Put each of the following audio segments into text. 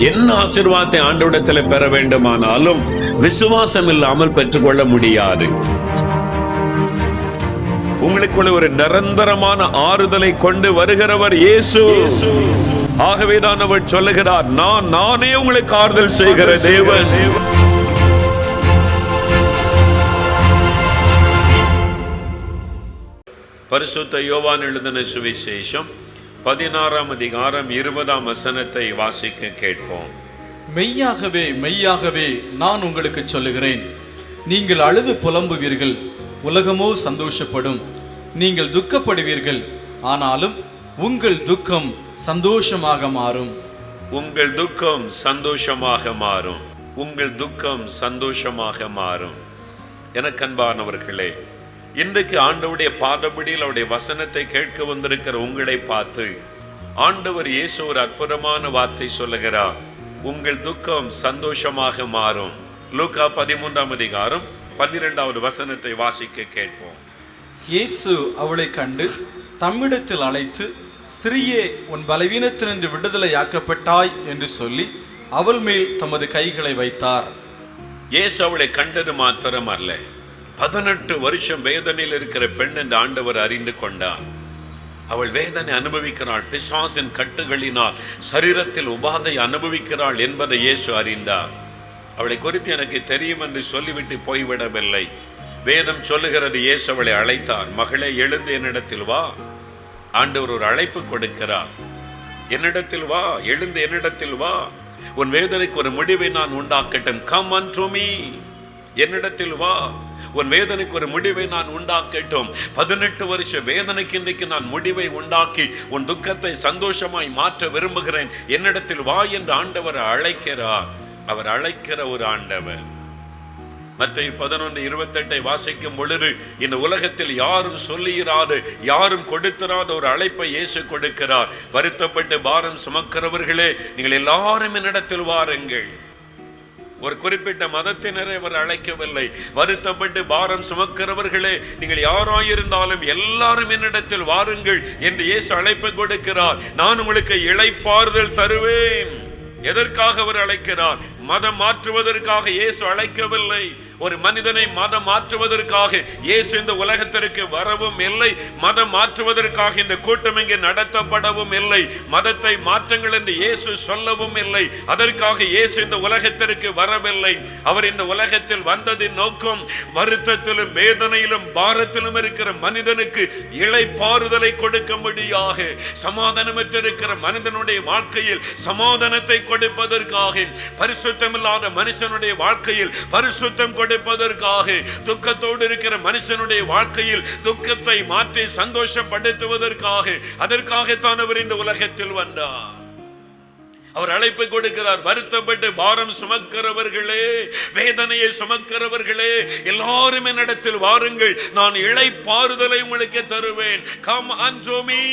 என்ன ஆசீர்வாதத்தை ஆண்டவரிடத்தில் பெற வேண்டுமானாலும் விசுவாசம் இல்லாமல் பெற்றுக்கொள்ள முடியாது. உங்களுக்குள்ள ஒரு நிரந்தரமான ஆறுதலை கொண்டு வருகிறவர் இயேசு. ஆகவேதான் அவர் சொல்லுகிறார், நானே உங்களுக்கு ஆறுதல் செய்கிற தேவன். பரிசுத்த யோவான் எழுதின சுவிசேஷம் 16ஆம் அதிகாரம் 20ஆம் வசனத்தை வாசிக்க கேட்போம். மெய்யாகவே மெய்யாகவே நான் உங்களுக்கு சொல்லுகிறேன், நீங்கள் அழுது புலம்புவீர்கள், உலகமோ சந்தோஷப்படும். நீங்கள் துக்கப்படுவீர்கள், ஆனாலும் உங்கள் துக்கம் சந்தோஷமாக மாறும். உங்கள் துக்கம் சந்தோஷமாக மாறும். உங்கள் துக்கம் சந்தோஷமாக மாறும். எனக்கு அன்பானவர்களே, இன்றைக்கு ஆண்டவருடைய பாதபடியில் அவருடைய வசனத்தை கேட்க வந்திருக்கிற உங்களை பார்த்து ஆண்டவர் இயேசு ஒரு அற்புதமான வார்த்தை சொல்லுகிறார், உங்கள் துக்கம் சந்தோஷமாக மாறும். லூக்கா 13ஆம் அதிகாரம் 12வது வசனத்தை வாசிக்க கேட்போம். இயேசு அவளை கண்டு தம்மிடத்தில் அழைத்து, ஸ்திரீயே, உன் பலவீனத்தினின்று விடுதலையாக்கப்பட்டாய் என்று சொல்லி அவள் மேல் தமது கைகளை வைத்தார். இயேசு அவளை கண்டது மாத்திரம் அல்ல, 18 வருஷம் வேதனையில் இருக்கிற பெண் என்று ஆண்டவர் அறிந்து கொண்டார். அவள் வேதனை அனுபவிக்கிறாள், பிசாசின் கட்டுகளினால் சரீரத்தில் உபாதை அனுபவிக்கிறாள் என்பதை இயேசு அறிந்தார். அவளை குறித்து எனக்கு தெரியும் என்று சொல்லிவிட்டு போய்விடவில்லை. வேதம் சொல்லுகிறது, இயேசு அவளை அழைத்தார். மகளே, எழுந்து என்னிடத்தில் வா. ஆண்டவர் ஒரு அழைப்பு கொடுக்கிறார். என்னிடத்தில் வா, எழுந்து என்னிடத்தில் வா, உன் வேதனைக்கு ஒரு முடிவை நான் உண்டாக்கட்டும். Come unto me. என்னிடத்தில் வா, உன் வேதனைக்கு ஒரு முடிவை நான் உண்டாக்கட்டும். 18 வருஷ வேதனைக்கு இன்றைக்கு நான் முடிவை உண்டாக்கி உன் துக்கத்தை சந்தோஷமாய் மாற்ற விரும்புகிறேன். என்னிடத்தில் வா என்று ஆண்டவர் அழைக்கிறார். அவர் அழைக்கிற ஒரு ஆண்டவர். மத்தேயு 11:28 வாசிக்கும் பொழுது, இந்த உலகத்தில் யாரும் சொல்லியிராது, யாரும் கொடுத்திராத ஒரு அழைப்பை இயேசு கொடுக்கிறார். வருத்தப்பட்டு பாரம் சுமக்கிறவர்களே, நீங்கள் எல்லாரும் என்னிடத்தில் வாருங்கள். ஒரு குறிப்பிட்ட மதத்தினரை அவர் அழைக்கவில்லை. வருத்தப்பட்டு பாரம் சுமக்கிறவர்களே, நீங்கள் யாராயிருந்தாலும் எல்லாரும் என்னிடத்தில் வாருங்கள் என்று இயேசு அழைப்பு கொடுக்கிறார். நான் உங்களுக்கு இளைப்பாறுதல் தருவேன். எதற்காக அவர் அழைக்கிறார்? மதம் மாற்றுவதற்காக இயேசு அழைக்கவில்லை. ஒரு மனிதனை மதம் மாற்றுவதற்காக இயேசு இந்த உலகத்திற்கு வரவும் இல்லை. மதம் மாற்றுவதற்காக இந்த கூட்டம் இங்கே நடத்தப்படவும் இல்லை. மதத்தை மாற்றுங்கள் என்று இயேசு சொல்லவும் இல்லை. அதற்காக இயேசு இந்த உலகத்திற்கு வரவில்லை. அவர் இந்த உலகத்தில் வந்ததின் நோக்கம், வருத்தத்திலும் வேதனையிலும் பாரத்திலும் இருக்கிற மனிதனுக்கு இளைப்பாறுதலை கொடுக்கும்படியாக, சமாதானமற்றிருக்கிற மனிதனுடைய வாழ்க்கையில் சமாதானத்தை கொடுப்பதற்காக, பரிசுத்தமில்லாத மனுஷனுடைய வாழ்க்கையில் பரிசுத்தம் கொடுப்பதற்காக, துக்கத்தோடு இருக்கிற மனுஷனுடைய வாழ்க்கையில் துக்கத்தை மாற்றி சந்தோஷப்படுத்துவதற்காக, அதற்காகத்தான் அவர் இந்த உலகத்தில் வந்தார். அவர் அழைப்பு கொடுக்கிறார். வருத்தப்பட்டு பாரம் சுமக்கிறவர்களே, வேதனையை சுமக்கிறவர்களே, எல்லாரும் என்னிடத்தில் வாருங்கள், நான் இளைப்பாறுதலை உங்களுக்கு தருவேன். Come unto me,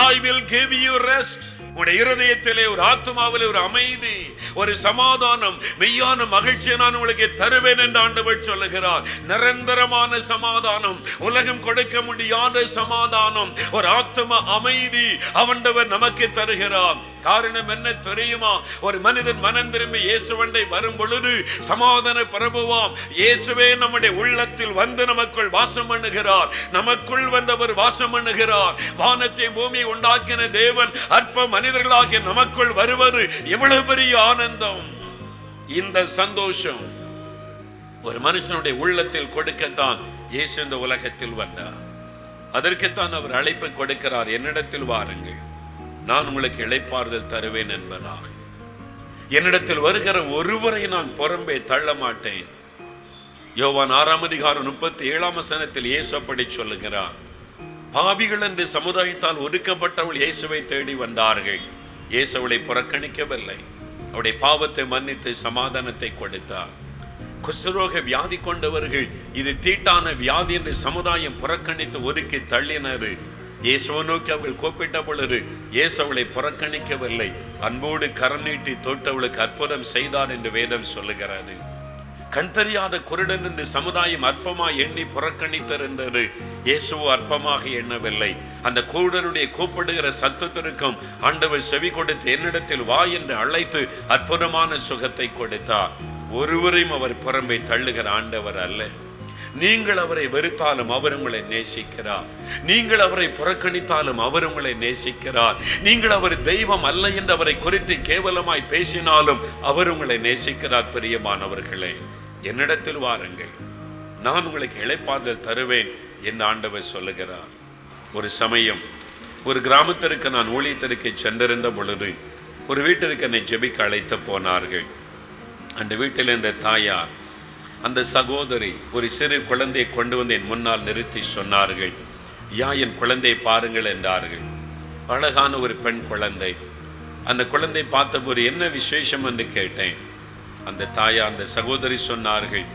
I will give you rest. உங்களுடைய இருதயத்திலே, ஒரு ஆத்மாவிலே ஒரு அமைதி, ஒரு சமாதானம், மெய்யான மகிழ்ச்சியை நான் உங்களுக்கு தருவேன் என்று ஆண்டவர் சொல்லுகிறார். நிரந்தரமான சமாதானம், உலகம் கொடுக்க முடியாத சமாதானம், ஒரு ஆத்ம அமைதி ஆண்டவர் நமக்கு தருகிறார். காரணம் என்ன தெரியுமா? ஒரு மனிதன் மனம் திரும்பி இயேசுவண்டை வரும் பொழுது சமாதான பிரபுவாம் இயேசுவே நம்முடைய உள்ளத்தில் வந்து நமக்குள் வாசம் பண்ணுகிறார். நமக்குள் வந்தவர் வாசம் பண்ணுகிறார். வானத்தை பூமியை உண்டாக்கின தேவன் அற்ப மனிதர்களாகிய நமக்குள் வருவது எவ்வளவு பெரிய ஆனந்தம்! இந்த சந்தோஷம் ஒரு மனுஷனுடைய உள்ளத்தில் கொடுக்கத்தான் இயேசு இந்த உலகத்தில் வந்தார். அதற்குத்தான் அவர் அழைப்பை கொடுக்கிறார். என்னிடத்தில் வாருங்கள், நான் உங்களுக்கு இளைப்பாறுதல் தருவேன் என்பதாக. என்னிடத்தில் வருகிற ஒருவரை நான் புறம்பே தள்ள மாட்டேன். யோவான் 6ஆம் அதிகாரம் 37ஆம் வசனத்தில் இயேசு அப்படி சொல்லுகிறார். பாவிகள் என்று சமுதாயத்தால் ஒதுக்கப்பட்டவள் இயேசுவை தேடி வந்தார்கள். இயேசு அவளை புறக்கணிக்கவில்லை. அவருடைய பாவத்தை மன்னித்து சமாதானத்தை கொடுத்தார். குஷ்டரோக வியாதி கொண்டவர்கள் இது தீட்டான வியாதி என்று சமுதாயம் புறக்கணித்து ஒதுக்கி தள்ளினர். இயேசுவை நோக்கி அவள் கூப்பிட்ட பொழுது இயேசு அவளை புறக்கணிக்கவில்லை. அன்போடு கரம் நீட்டி தொட்டவளுக்கு அற்புதம் செய்தார் என்று வேதம் சொல்லுகிறது. கண் தெரியாத குருடன் என்று சமுதாயம் அற்பமாய் எண்ணி புறக்கணித்திருந்தது. இயேசுவோ அற்பமாக எண்ணவில்லை. அந்த குருடனுடைய கூப்பிடுகிற சத்தத்திற்கும் ஆண்டவர் செவி கொடுத்து என்னிடத்தில் வா என்று அழைத்து அற்புதமான சுகத்தை கொடுத்தார். ஒருவரையும் அவர் புறம்பே தள்ளுகிற ஆண்டவர் அல்ல. நீங்கள் அவரை வெறுத்தாலும் அவர் உங்களை நேசிக்கிறார். நீங்கள் அவரை புறக்கணித்தாலும் அவர் உங்களை நேசிக்கிறார். நீங்கள் அவர் தெய்வம் அல்ல என்று அவரை குறித்து கேவலமாய் பேசினாலும் அவர் உங்களை நேசிக்கிறார். பிரியமானவர்களே, என்னிடத்தில் வாருங்கள், நான் உங்களுக்கு இளைப்பாறுதல் தருவேன் என்று ஆண்டவர் சொல்லுகிறார். ஒரு சமயம் ஒரு கிராமத்திற்கு நான் ஊழியத்திற்கு சென்றிருந்த பொழுது ஒரு வீட்டிற்கு என்னை ஜெபிக்க அழைத்து போனார்கள். அந்த வீட்டில் இருந்த தாயார், அந்த சகோதரி ஒரு சிறு குழந்தையை கொண்டு வந்து என் முன்னால் நிறுத்தி சொன்னார்கள், யா என் குழந்தையை பாருங்கள் என்றார்கள். அழகான ஒரு பெண் குழந்தை. அந்த குழந்தை பார்த்தபோது என்ன விசேஷம் என்று கேட்டேன். அந்த தாயார், அந்த சகோதரி சொன்னார்கள்,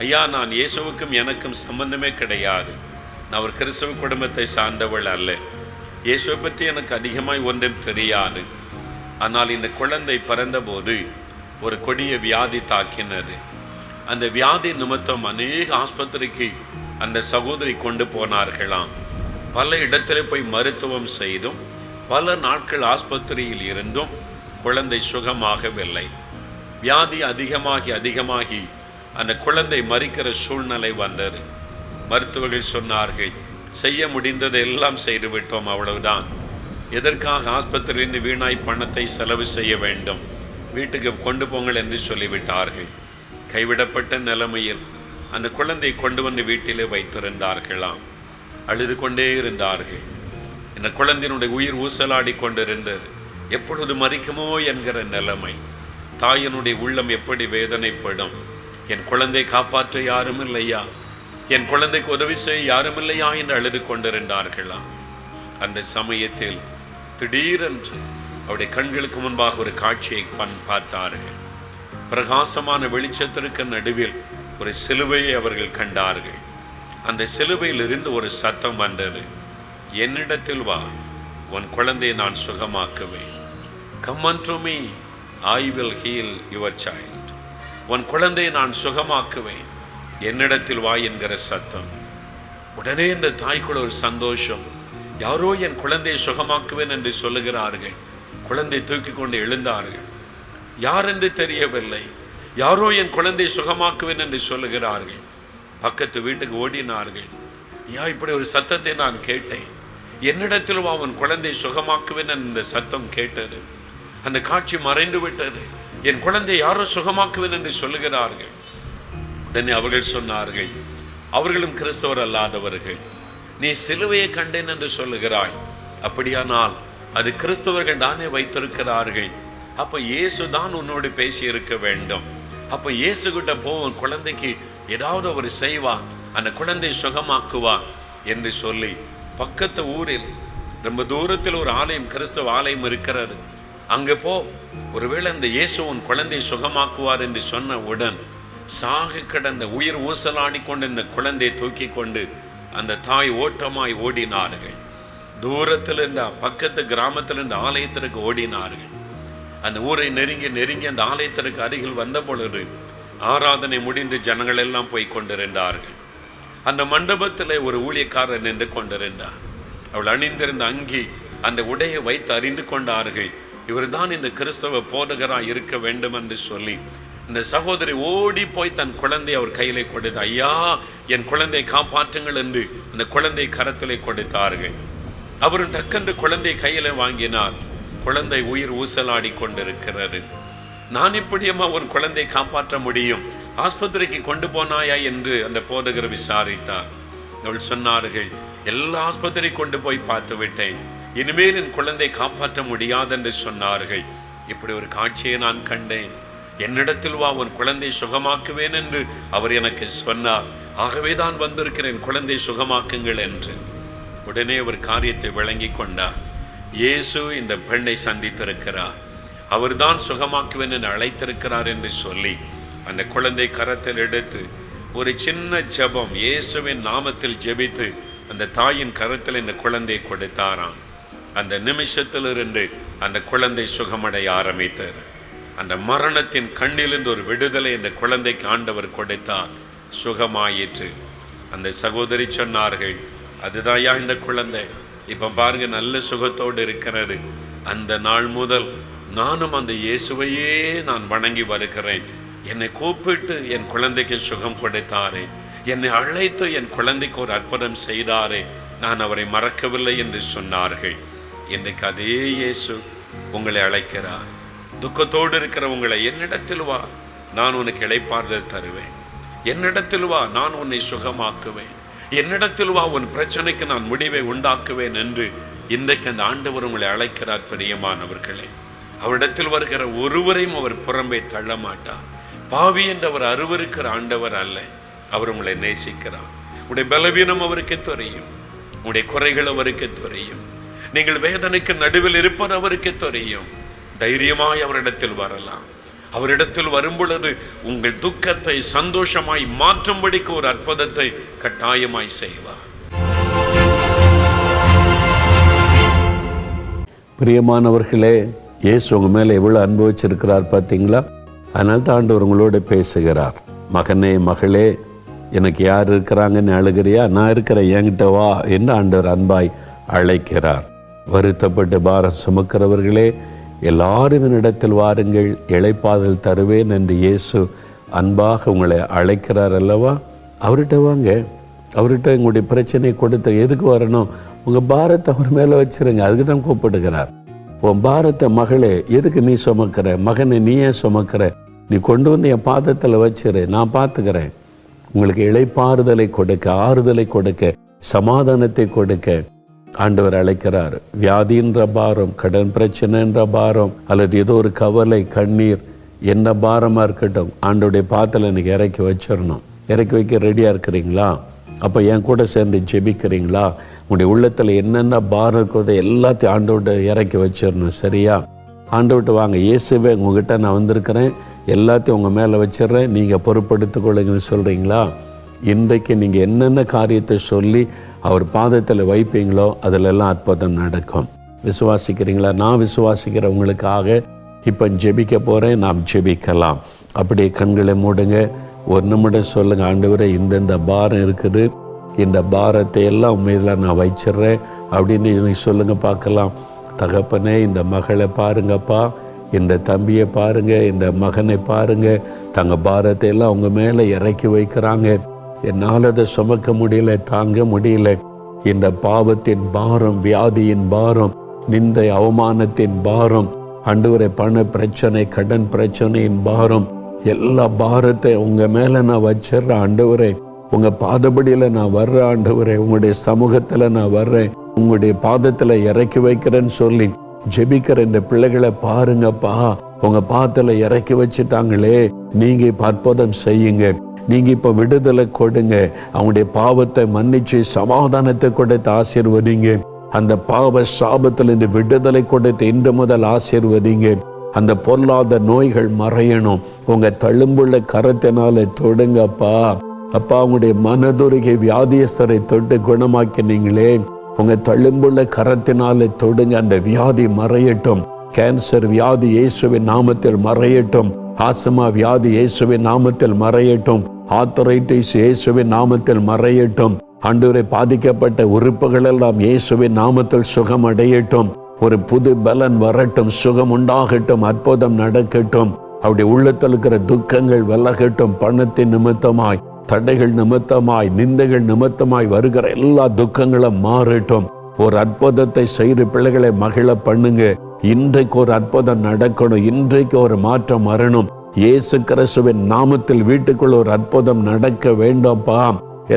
ஐயா, நான் இயேசுவுக்கும் எனக்கும் சம்பந்தமே கிடையாது. நான் ஒரு கிறிஸ்தவ குடும்பத்தை சார்ந்தவள் அல்ல. இயேசுவை பற்றி எனக்கு அதிகமாய் ஒன்றும் தெரியாது. ஆனால் இந்த குழந்தை பிறந்தபோது ஒரு கொடிய வியாதி தாக்கினது. அந்த வியாதி நிமித்தம் அநேக ஆஸ்பத்திரிக்கு அந்த சகோதரி கொண்டு போனார்களாம். பல இடத்துல போய் மருத்துவம் செய்தும் பல நாட்கள் ஆஸ்பத்திரியில் இருந்தும் குழந்தை சுகமாகவில்லை. வியாதி அதிகமாகி அந்த குழந்தை மரிக்கிற சூழ்நிலை வந்தது. மருத்துவர்கள் சொன்னார்கள், செய்ய முடிந்ததை எல்லாம் செய்து விட்டோம், அவ்வளவுதான். எதற்காக ஆஸ்பத்திரியிலிருந்து வீணாய் பணத்தை செலவு செய்ய வேண்டும், வீட்டுக்கு கொண்டு போங்கள் என்று சொல்லிவிட்டார்கள். கைவிடப்பட்ட நிலைமையில் அந்த குழந்தை கொண்டு வந்து வீட்டிலே வைத்திருந்தார்களாம். அழுது கொண்டே இருந்தார்கள். இந்த குழந்தையினுடைய உயிர் ஊசலாடி கொண்டிருந்தது. எப்பொழுது மரிக்குமோ என்கிற நிலைமை. தாயினுடைய உள்ளம் எப்படி வேதனைப்படும். என் குழந்தை காப்பாற்ற யாரும் இல்லையா, என் குழந்தைக்கு உதவி செய்ய யாரும் இல்லையா என்று அழுது கொண்டிருந்தார்களாம். அந்த சமயத்தில் திடீரென்று அவருடைய கண்களுக்கு முன்பாக ஒரு காட்சியை பார்த்தார்கள். பிரகாசமான வெளிச்சத்திற்கு நடுவில் ஒரு சிலுவையை அவர்கள் கண்டார்கள். அந்த சிலுவையில் இருந்து ஒரு சத்தம் வந்தது, என்னிடத்தில் வா, உன் குழந்தையை நான் சுகமாக்குவேன். Come unto me, I will heal your child. உன் குழந்தையை நான் சுகமாக்குவேன், என்னிடத்தில் வா என்கிற சத்தம். உடனே இந்த தாய்க்குள்ள ஒரு சந்தோஷம். யாரோ என் குழந்தையை சுகமாக்குவேன் என்று சொல்லுகிறார்கள். குழந்தை தூக்கி கொண்டு எழுந்தார்கள். யார் என்று தெரியவில்லை. யாரோ என் குழந்தை சுகமாக்குவேன் என்று சொல்லுகிறார்கள். பக்கத்து வீட்டுக்கு ஓடினார்கள். இப்படி ஒரு சத்தத்தை நான் கேட்டேன், என்னிடத்தில் வா, உன் குழந்தை சுகமாக்குவேன் என்ற சத்தம் கேட்டது. அந்த காட்சி மறைந்து விட்டது. என் குழந்தை யாரோ சுகமாக்குவேன் என்று சொல்லுகிறார்கள். உடனே அவர்கள் சொன்னார்கள், அவர்களும் கிறிஸ்தவர் அல்லாதவர்கள், நீ சிலுவையை கண்டேன் என்று சொல்லுகிறாய், அப்படியானால் அது கிறிஸ்தவர்கள் தானே வைத்திருக்கிறார்கள். அப்ப இயேசு தான் உன்னோடு பேசி இருக்க வேண்டும். அப்ப இயேசு கிட்ட போவன், குழந்தைக்கு ஏதாவது ஒரு செய்வா, அந்த குழந்தை சுகமாக்குவா என்று சொல்லி பக்கத்து ஊரில் ரொம்ப தூரத்தில் ஒரு ஆலயம், கிறிஸ்தவ ஆலயம் இருக்கிறது, அங்கே போ, ஒருவேளை அந்த இயேசு உன் குழந்தை சுகமாக்குவார் என்று சொன்ன உடன் சாக கிடந்த உயிர் ஊசலாடி கொண்டு இந்த குழந்தையை தூக்கி கொண்டு அந்த தாய் ஓட்டமாய் ஓடினார்கள். தூரத்தில் இருந்த பக்கத்து கிராமத்தில் இருந்த ஆலயத்திற்கு ஓடினார்கள். அந்த ஊரை நெருங்கி அந்த ஆலயத்திற்கு அருகில் வந்த பொழுது ஆராதனை முடிந்து ஜனங்கள் எல்லாம் போய் கொண்டிருந்தார்கள். அந்த மண்டபத்தில் ஒரு ஊழியக்காரர் நின்று கொண்டிருந்தார். அவள் அணிந்திருந்த அங்கி, அந்த உடையை வைத்து அறிந்து கொண்டார்கள், இவர்தான் இந்த கிறிஸ்தவ போதகராய் இருக்க வேண்டும் என்று சொல்லி இந்த சகோதரி ஓடி போய் தன் குழந்தை அவர் கையிலே கொடுத்து, ஐயா, என் குழந்தை காப்பாற்றுங்கள் என்று அந்த குழந்தை கரத்திலே கொடுத்தார்கள். அவரும் டக்கென்று குழந்தை கையில வாங்கினார். குழந்தை உயிர் ஊசலாடி கொண்டிருக்கிறது. நான் இப்படியம்மா ஒரு குழந்தை காப்பாற்ற முடியும், ஆஸ்பத்திரிக்கு கொண்டு போனாயா என்று அந்த போதகர் விசாரித்தார். அவள் சொன்னார்கள், எல்லா ஆஸ்பத்திரி கொண்டு போய் பார்த்து விட்டேன், இனிமேல் என் குழந்தை காப்பாற்ற முடியாது என்று சொன்னார்கள். இப்படி ஒரு காட்சியை நான் கண்டேன். என்னிடத்தில் வா, உன் குழந்தை சுகமாக்குவேன் என்று அவர் எனக்கு சொன்னார். ஆகவே தான் வந்திருக்கிறேன், குழந்தை சுகமாக்குங்கள் என்று. உடனே ஒரு காரியத்தை விளங்கி கொண்டார். இயேசு இந்த பெண்ணை சந்தித்திருக்கிறார், அவர்தான் சுகமாக்குவேன் என்று அழைத்திருக்கிறார் என்று சொல்லி அந்த குழந்தை கரத்தில் எடுத்து ஒரு சின்ன ஜெபம், இயேசுவின் நாமத்தில் ஜெபித்து அந்த தாயின் கரத்தில் இந்த குழந்தையை கொடுத்தாராம். அந்த நிமிஷத்திலிருந்து அந்த குழந்தை சுகமடைய ஆரம்பித்தார். அந்த மரணத்தின் கண்ணிலிருந்து ஒரு விடுதலை இந்த குழந்தைக்கு ஆண்டவர் கொடுத்தார். சுகமாயிற்று. அந்த சகோதரி சொன்னார்கள், அதுதாயா இந்த குழந்தை, இப்ப பாருங்க நல்ல சுகத்தோடு இருக்கிறது. அந்த நாள் முதல் நானும் அந்த இயேசுவையே நான் வணங்கி வருகிறேன். என்னை கூப்பிட்டு என் குழந்தைக்கு சுகம் கொடுத்தாரே, என்னை அழைத்து என் குழந்தைக்கு ஒரு அற்புதம் செய்தாரே, நான் அவரை மறக்கவில்லை என்று சொன்னார்கள். இன்றைக்கு அதே இயேசு உங்களை அழைக்கிறார். துக்கத்தோடு இருக்கிற உங்களை, என்னிடத்தில் வா, நான் உனக்கு இளைப்பாறுதல் தருவேன். என்னிடத்தில் வா, நான் உன்னை சுகமாக்குவேன். என்னிடத்தில் வா, உன் பிரச்சனைக்கு நான் முடிவை உண்டாக்குவேன் என்று இன்றைக்கு அந்த ஆண்டவர் உங்களை அழைக்கிறார். பிரியமானவர்களே, அவரிடத்தில் வருகிற ஒருவரையும் அவர் புறம்பே தள்ள மாட்டார். பாவி என்று அவர் அருவருக்கிற ஆண்டவர் அல்ல. அவர் உங்களை நேசிக்கிறார். உடைய பலவீனம் அவருக்கு தெரியும், உடைய குறைகள் அவருக்கு தெரியும், நீங்கள் வேதனைக்கு நடுவில் இருப்பது அவருக்கு தெரியும். தைரியமாய் அவரிடத்தில் வரலாம். அவரிடத்தில் வரும் பொழுது உங்கள் துக்கத்தை சந்தோஷமாய் மாற்றும்படிக்கு ஒரு அற்புதத்தை கட்டாயமாய் செய்வார். பிரியமானவர்களே, இயேசு உங்க மேல எவ்வளவு அன்பு வச்சிருக்கிறார் பார்த்தீங்களா? அதனால தான் ஆண்டவர் உங்களோட பேசுகிறார். மகனே மகளே, எனக்கு யார் இருக்கிறாங்கன்னு அழுகிறியா? நான் இருக்கிறேன், என்கிட்ட வா என்று ஆண்டவர் அன்பாய் அழைக்கிறார். வருத்தப்பட்டு பாரம் சுமக்கிறவர்களே, எல்லாரும் என்னிடத்தில் வாருங்கள், இளைப்பாறுதல் தருவேன் என்று இயேசு அன்பாக உங்களை அழைக்கிறார் அல்லவா? அவர்கிட்ட வாங்க. அவர்கிட்ட உங்களுடைய பிரச்சனையை கொடுத்து எதுக்கு வரணும்? உங்கள் பாரத்தை அவர் மேலே வச்சுருங்க. அதுக்கு தான் கூப்பிடுகிறார். உன் பாரத்தை மகளே எதுக்கு நீ சுமக்கிற? மகனை நீ ஏன் சுமக்கிற? நீ கொண்டு வந்து என் பாதத்தில் வச்சிரு, நான் பார்த்துக்கிறேன். உங்களுக்கு இளைப்பாறுதலை கொடுக்க, ஆறுதலை கொடுக்க, சமாதானத்தை கொடுக்க ஆண்டவர் அழைக்கிறார். வியாதின்ற பாரம், கடன் பிரச்சனைன்ற பாரம், அல்லது ஏதோ ஒரு கவலை, கண்ணீர், என்ன பாரமாக இருக்கட்டும், ஆண்டோடைய பாத்தில் இன்னைக்கு இறக்கி வச்சிடணும். இறக்கி வைக்க ரெடியாக இருக்கிறீங்களா? அப்போ என் கூட சேர்ந்து ஜெபிக்கிறீங்களா? உங்களுடைய உள்ளத்தில் என்னென்ன பாரம் இருக்கிறத எல்லாத்தையும் ஆண்டோட இறக்கி வச்சிடணும். சரியா? ஆண்டோட்டு வாங்க, இயேசுவே உங்ககிட்ட நான் வந்திருக்கிறேன், எல்லாத்தையும் உங்கள் மேலே வச்சிடுறேன், நீங்கள் பொறுப்படுத்திக் கொள்ளுங்கன்னு சொல்கிறீங்களா? இன்றைக்கு நீங்கள் என்னென்ன காரியத்தை சொல்லி அவர் பாதத்தில் வைப்பீங்களோ அதிலெல்லாம் அற்புதம் நடக்கும். விசுவாசிக்கிறீங்களா? நான் விசுவாசிக்கிறவங்களுக்காக இப்போ ஜெபிக்க போகிறேன். நாம் ஜெபிக்கலாம். அப்படியே கண்களை மூடுங்க. ஒரு நிமிடம் சொல்லுங்கள், ஆண்டவரே இந்தந்த பாரம் இருக்குது, இந்த பாரத்தை எல்லாம் உண்மையில் நான் வச்சிடுறேன் அப்படின்னு சொல்லுங்கள் பார்க்கலாம். தகப்பனே, இந்த மகளை பாருங்கப்பா, இந்த தம்பியை பாருங்க, இந்த மகனை பாருங்க, தங்க பாரத்தை எல்லாம் உங்க மேலே இறக்கி வைக்கிறாங்க. என்னால் அதை சுமக்க முடியல, தாங்க முடியல. இந்த பாவத்தின் பாரம், வியாதியின் பாரம், நிந்தை அவமானத்தின் பாரம், ஆண்டவரே பண பிரச்சனை, கடன் பிரச்சனையின் பாரம், எல்லா பாரத்தை உங்க மேல நான் வச்சிடுறேன். ஆண்டவரே உங்க பாதபடியில நான் வர்றேன். ஆண்டவரே உங்களுடைய சமூகத்துல நான் வர்றேன், உங்களுடைய பாதத்துல இறக்கி வைக்கிறேன்னு சொல்லி ஜெபிக்கிற இந்த பிள்ளைகளை பாருங்கப்பா. உங்க பாதத்துல இறக்கி வச்சுட்டாங்களே, நீங்க இப்ப அற்புதம் செய்யுங்க. நீங்க இப்ப விடுதலை கொடுங்க. அவங்களுடைய பாவத்தை மன்னிச்சு சமாதானத்தை கொடுத்து ஆசீர்வதிங்க. அந்த பாவ சாபத்தில் இந்த விடுதலை கொடுத்து இன்று முதல் ஆசீர்வதிங்க. அந்த பொல்லாத நோய்கள் மறையணும். உங்க தழும்புள்ள கரத்தினால தொடுங்கப்பா. அப்பா, உங்களுடைய மனதுருகி வியாதியஸ்தரை தொட்டு குணமாக்கினீங்களே, உங்க தழும்புள்ள கரத்தினால தொடுங்க. அந்த வியாதி மறையட்டும். கேன்சர் வியாதி இயேசுவின் நாமத்தில் மறையட்டும். ஆஸ்துமா வியாதி இயேசுவின் நாமத்தில் மறையட்டும். ஆர்த்தரைட்டிஸ் இயேசுவின் நாமத்தில் மறையட்டும். ஆண்டவரே, பாதிக்கப்பட்ட உறுப்புகள் எல்லாம் இயேசுவின் நாமத்தில் சுகம் அடையட்டும். ஒரு புது பலன் வரட்டும், சுகம் உண்டாகட்டும், அற்புதம் நடக்கட்டும். அவருடைய உள்ளத்தில் இருக்கிற துக்கங்கள் விலகட்டும். பணத்தின் நிமித்தமாய், தடைகள் நிமித்தமாய், நிந்தைகள் நிமித்தமாய் வருகிற எல்லா துக்கங்களும் மாறட்டும். ஒரு அற்புதத்தை செய்து பிள்ளைகளை மகிழ பண்ணுங்க. இன்றைக்கு ஒரு அற்புதம் நடக்கணும். இன்றைக்கு ஒரு மாற்றம் வரணும். இயேசு கிறிஸ்துவின் நாமத்தில் வீட்டுக்குள்ள ஒரு அற்புதம் நடக்க வேண்டாம்ப்பா.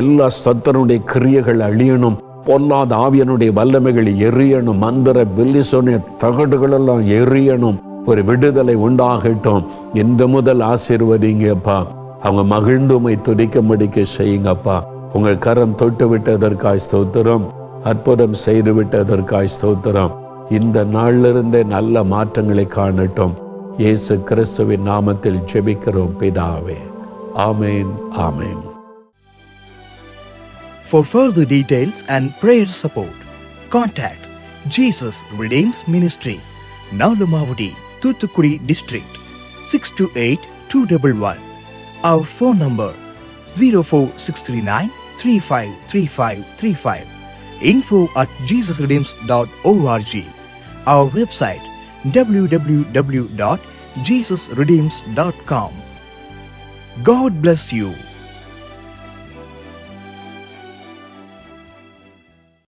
எல்லா சத்தனுடைய கிரியைகள் அழியணும். பொல்லாத ஆவியனுடைய வல்லமைகள் எரியணும். மந்திர பில்லிசோனிய தகடுகள் எல்லாம் எரியணும். ஒரு விடுதலை உண்டாகட்டும். இந்த முதல் ஆசீர்வதிங்கப்பா. அவங்க மகிழ்ந்துமை துடிக்கும்படிக்க செய்யுங்கப்பா. உங்கள் கரம் தொட்டு விட்டதற்காய் ஸ்தோத்திரம். அற்புதம் செய்து விட்டதற்காய் ஸ்தோத்திரம். இந்த நாளிலிருந்தே நல்ல மாற்றங்களை காணட்டும். இயேசு கிறிஸ்துவின் நாமத்தில் ஜெபிக்கிறோம் பிதாவே. ஆமேன், ஆமேன். For further details and prayer support, contact Jesus Redeems Ministries, Nalumavudi, Thoothukudi District. 628-211. Our phone number 04639-353535. info@jesusredeems.org. Our website www.jesusredeems.com. God bless you.